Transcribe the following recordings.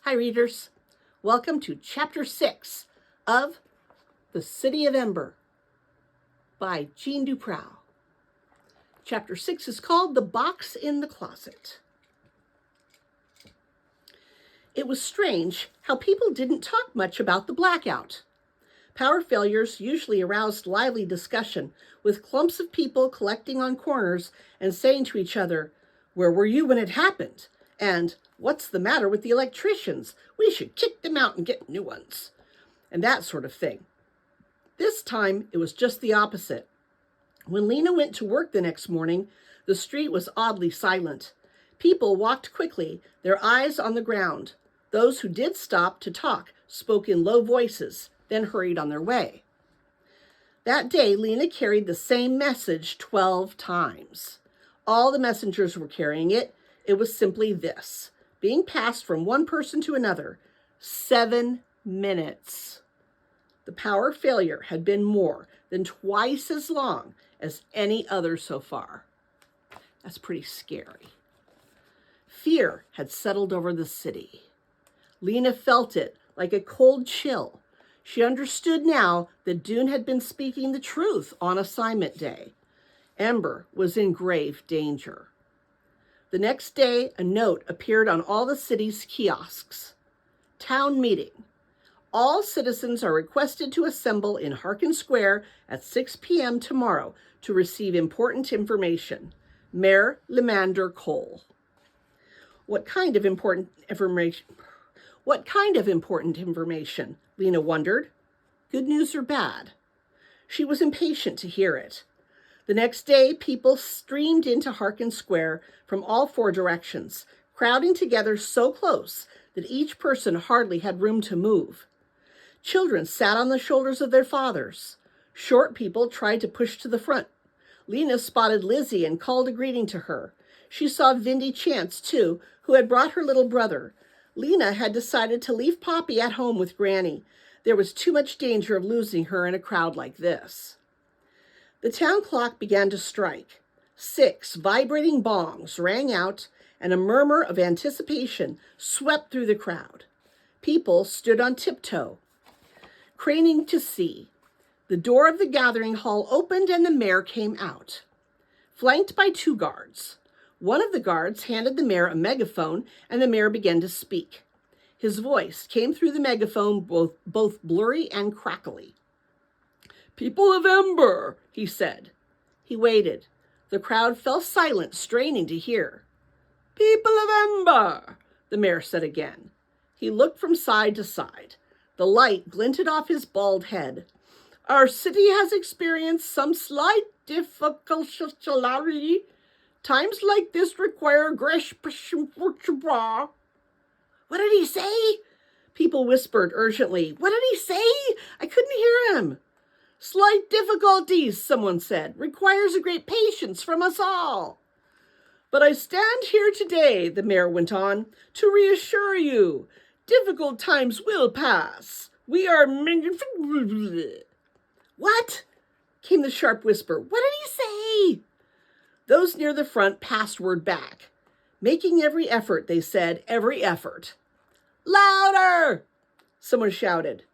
Hi, readers. Welcome to Chapter 6 of The City of Ember by Jeanne Duprau. Chapter 6 is called The Box in the Closet. It was strange how people didn't talk much about the blackout. Power failures usually aroused lively discussion, with clumps of people collecting on corners and saying to each other, "Where were you when it happened?" And "What's the matter with the electricians? We should kick them out and get new ones," and that sort of thing. This time, it was just the opposite. When Lena went to work the next morning, the street was oddly silent. People walked quickly, their eyes on the ground. Those who did stop to talk spoke in low voices, then hurried on their way. That day, Lena carried the same message 12 times. All the messengers were carrying it. It was simply this, being passed from one person to another. 7 minutes. The power failure had been more than twice as long as any other so far. That's pretty scary. Fear had settled over the city. Lena felt it like a cold chill. She understood now that Doon had been speaking the truth on assignment day. Ember was in grave danger. The next day, a note appeared on all the city's kiosks. Town meeting. All citizens are requested to assemble in Harkin Square at 6 p.m. tomorrow to receive important information. Mayor Lemander Cole. What kind of important information? Lena wondered. Good news or bad? She was impatient to hear it. The next day, people streamed into Harkin Square from all 4 directions, crowding together so close that each person hardly had room to move. Children sat on the shoulders of their fathers. Short people tried to push to the front. Lena spotted Lizzie and called a greeting to her. She saw Vindy Chance, too, who had brought her little brother. Lena had decided to leave Poppy at home with Granny. There was too much danger of losing her in a crowd like this. The town clock began to strike. 6 vibrating bongs rang out, and a murmur of anticipation swept through the crowd. People stood on tiptoe, craning to see. The door of the gathering hall opened and the mayor came out, flanked by 2 guards. One of the guards handed the mayor a megaphone, and the mayor began to speak. His voice came through the megaphone both blurry and crackly. "People of Ember," he said. He waited. The crowd fell silent, straining to hear. "People of Ember," the mayor said again. He looked from side to side. The light glinted off his bald head. "Our city has experienced some slight difficulty. Times like this require aggression. What did he say?" People whispered urgently. "What did he say? I couldn't hear him." "Slight difficulties," someone said, "requires a great patience from us all." "But I stand here today," the mayor went on, "to reassure you. Difficult times will pass. We are..." "What?" came the sharp whisper. "What did he say?" Those near the front passed word back. "Making every effort," they said, "every effort." "Louder!" someone shouted.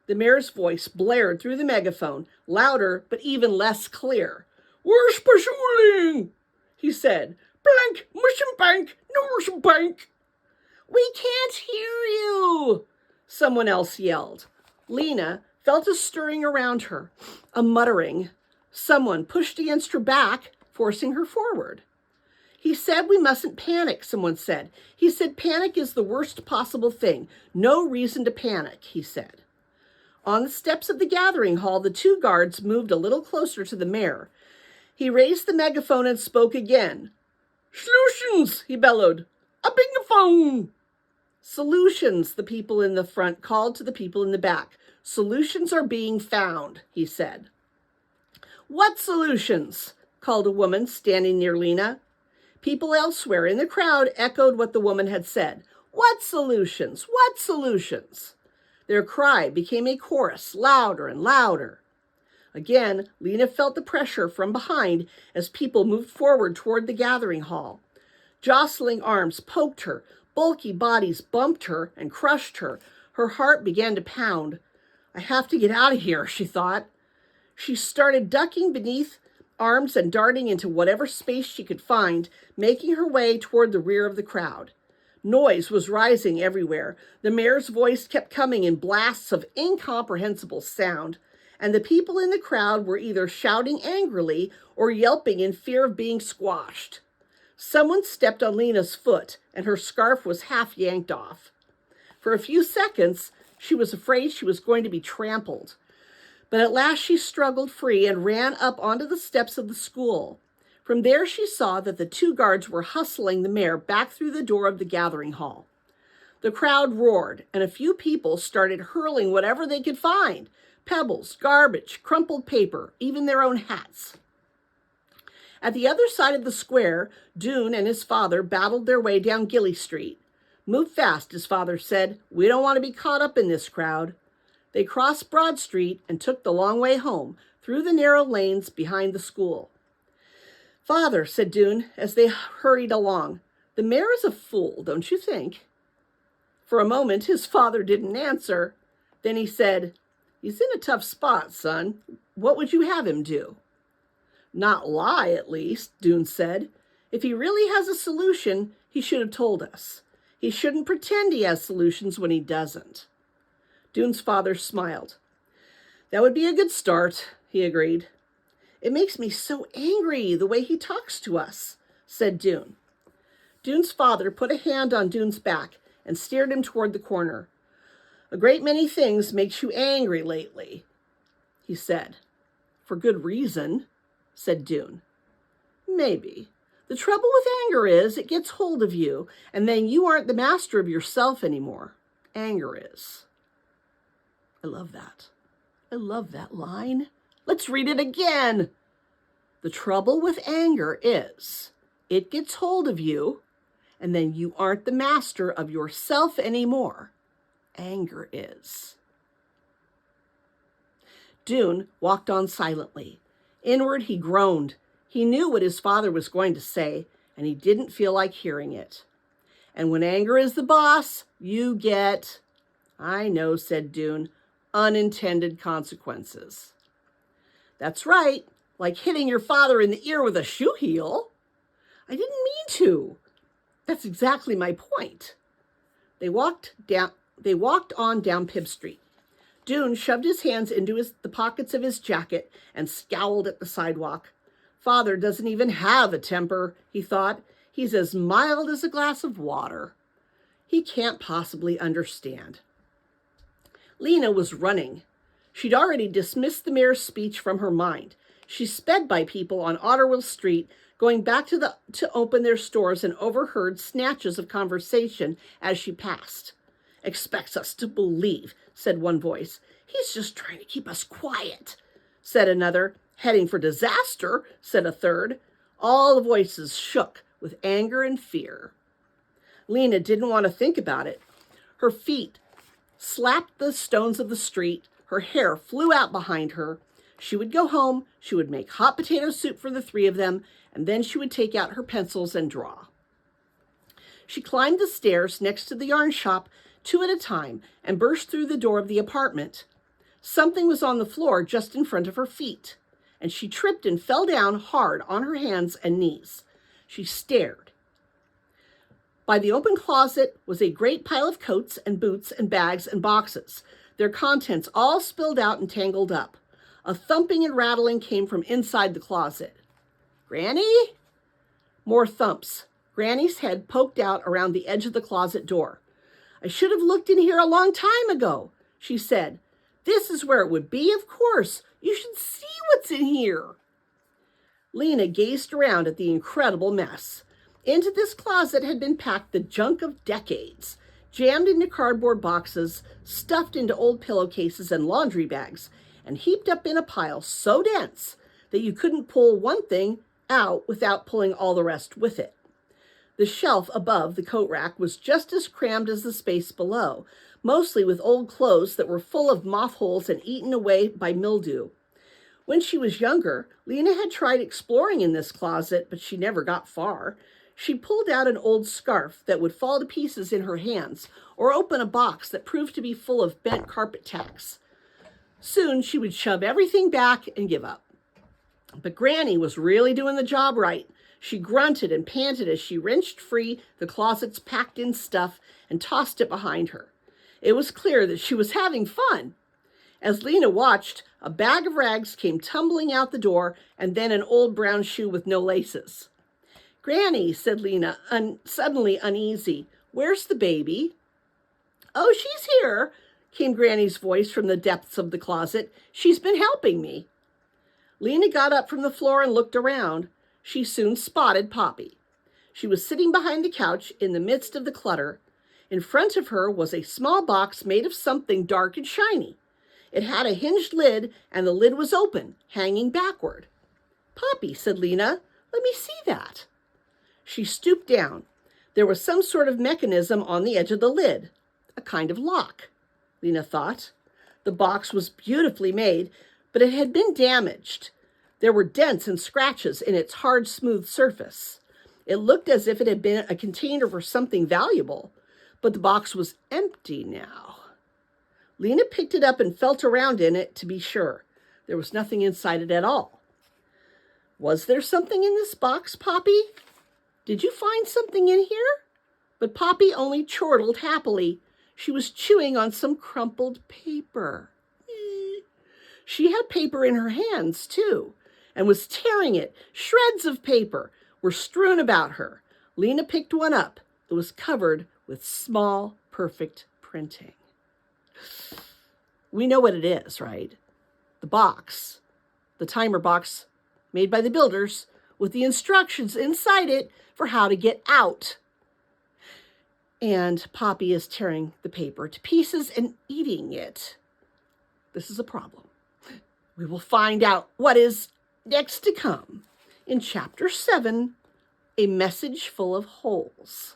The mayor's voice blared through the megaphone, louder but even less clear. "We're pursuing," he said. "Blank, mission bank, no bank." "We can't hear you," someone else yelled. Lena felt a stirring around her, a muttering. Someone pushed against her back, forcing her forward. "He said we mustn't panic," someone said. "He said panic is the worst possible thing. No reason to panic," he said. On the steps of the gathering hall, the 2 guards moved a little closer to the mayor. He raised the megaphone and spoke again. "Solutions," he bellowed. "A big phone." "Solutions," the people in the front called to the people in the back. "Solutions are being found," he said. "What solutions?" called a woman standing near Lena. People elsewhere in the crowd echoed what the woman had said. "What solutions? What solutions?" Their cry became a chorus, louder and louder. Again, Lena felt the pressure from behind as people moved forward toward the gathering hall. Jostling arms poked her, bulky bodies bumped her and crushed her. Her heart began to pound. I have to get out of here, she thought. She started ducking beneath arms and darting into whatever space she could find, making her way toward the rear of the crowd. Noise was rising everywhere. The mayor's voice kept coming in blasts of incomprehensible sound, and the people in the crowd were either shouting angrily or yelping in fear of being squashed. Someone stepped on Lena's foot, and her scarf was half yanked off. For a few seconds, she was afraid she was going to be trampled. But at last she struggled free and ran up onto the steps of the school. From there she saw that the two guards were hustling the mayor back through the door of the gathering hall. The crowd roared, and a few people started hurling whatever they could find: pebbles, garbage, crumpled paper, even their own hats. At the other side of the square, Doon and his father battled their way down Gilly Street. Move fast, his father said. We don't want to be caught up in this crowd. They crossed Broad Street and took the long way home, through the narrow lanes behind the school. Father, said Doon as they hurried along, the mayor is a fool, don't you think? For a moment, his father didn't answer. Then he said, he's in a tough spot, son. What would you have him do? Not lie, at least, Doon said. If he really has a solution, he should have told us. He shouldn't pretend he has solutions when he doesn't. Doon's father smiled. That would be a good start, he agreed. It makes me so angry the way he talks to us, said Doon. Doon's father put a hand on Doon's back and steered him toward the corner. A great many things makes you angry lately, he said. For good reason, said Doon. Maybe. The trouble with anger is it gets hold of you, and then you aren't the master of yourself anymore. Anger is. I love that. I love that line. Let's read it again. The trouble with anger is it gets hold of you, and then you aren't the master of yourself anymore. Anger is. Doon walked on silently. Inward, he groaned. He knew what his father was going to say, and he didn't feel like hearing it. And when anger is the boss, you get, I know, said Doon, unintended consequences. That's right, like hitting your father in the ear with a shoe heel. I didn't mean to. That's exactly my point. They walked on down Pibb Street. Doon shoved his hands into the pockets of his jacket and scowled at the sidewalk. Father doesn't even have a temper, he thought. He's as mild as a glass of water. He can't possibly understand. Lena was running. She'd already dismissed the mayor's speech from her mind. She sped by people on Otterwell Street, going back to open their stores, and overheard snatches of conversation as she passed. Expects us to believe, said one voice. He's just trying to keep us quiet, said another. Heading for disaster, said a third. All the voices shook with anger and fear. Lena didn't want to think about it. Her feet slapped the stones of the street. Her hair flew out behind her. She would go home, she would make hot potato soup for the three of them, and then she would take out her pencils and draw. She climbed the stairs next to the yarn shop, 2 at a time, and burst through the door of the apartment. Something was on the floor just in front of her feet, and she tripped and fell down hard on her hands and knees. She stared. By the open closet was a great pile of coats and boots and bags and boxes, their contents all spilled out and tangled up. A thumping and rattling came from inside the closet. Granny? More thumps. Granny's head poked out around the edge of the closet door. I should have looked in here a long time ago, she said. This is where it would be, of course. You should see what's in here. Lena gazed around at the incredible mess. Into this closet had been packed the junk of decades, jammed into cardboard boxes, stuffed into old pillowcases and laundry bags, and heaped up in a pile so dense that you couldn't pull one thing out without pulling all the rest with it. The shelf above the coat rack was just as crammed as the space below, mostly with old clothes that were full of moth holes and eaten away by mildew. When she was younger, Lena had tried exploring in this closet, but she never got far. She pulled out an old scarf that would fall to pieces in her hands, or open a box that proved to be full of bent carpet tacks. Soon she would shove everything back and give up. But Granny was really doing the job right. She grunted and panted as she wrenched free the closet's packed-in stuff and tossed it behind her. It was clear that she was having fun. As Lena watched, a bag of rags came tumbling out the door, and then an old brown shoe with no laces. "Granny," said Lena, suddenly uneasy, "where's the baby?" "Oh, she's here," came Granny's voice from the depths of the closet. "She's been helping me." Lena got up from the floor and looked around. She soon spotted Poppy. She was sitting behind the couch in the midst of the clutter. In front of her was a small box made of something dark and shiny. It had a hinged lid, and the lid was open, hanging backward. "Poppy," said Lena, "let me see that." She stooped down. There was some sort of mechanism on the edge of the lid, a kind of lock, Lena thought. The box was beautifully made, but it had been damaged. There were dents and scratches in its hard, smooth surface. It looked as if it had been a container for something valuable, but the box was empty now. Lena picked it up and felt around in it to be sure. There was nothing inside it at all. "Was there something in this box, Poppy? Did you find something in here?" But Poppy only chortled happily. She was chewing on some crumpled paper. She had paper in her hands, too, and was tearing it. Shreds of paper were strewn about her. Lena picked one up. It was covered with small, perfect printing. We know what it is, right? The box, the timer box made by the builders, with the instructions inside it for how to get out. And Poppy is tearing the paper to pieces and eating it. This is a problem. We will find out what is next to come in Chapter 7, A Message Full of Holes.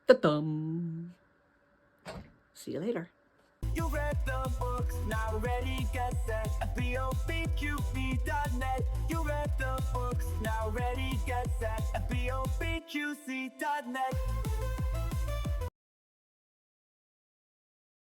Ta-dum! See you later. You read the books, now ready, get set. BOBQ